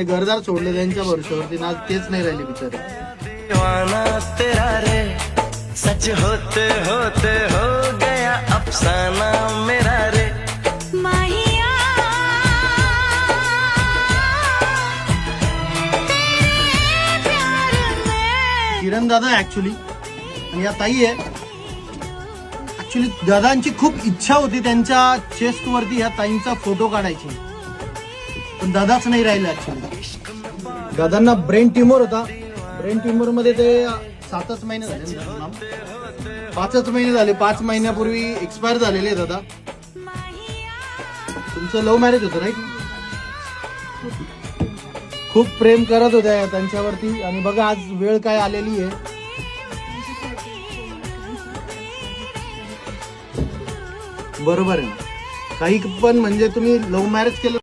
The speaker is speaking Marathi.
घरदार सोडले त्यांच्या भरोश्यावरती ना, तेच नाही राहिले बिचारे. तेरा रे सच होते होते हो गया अफसाना मेरा रे. किरण दादा ऍक्च्युली आणि या ताई आहे. ऍक्च्युली दादांची खूप इच्छा होती त्यांच्या चेस्ट वरती ह्या ताईंचा फोटो काढायची, पण दादाच नाही राहिला. ऍक्च्युली दादांना ब्रेन ट्युमर होता. ब्रेन ट्युमर मध्ये ते 7च महिने झाले, 5च महिने झाले. 5 महिन्यापूर्वी एक्सपायर झालेले दादा. तुमचं लव्ह मॅरेज होतं राईट? खूप प्रेम करत होत्या त्यांच्यावरती आणि बघा आज वेळ काय आलेली आहे. बरोबर आहे, काही पण म्हणजे तुम्ही लव्ह मॅरेज केलं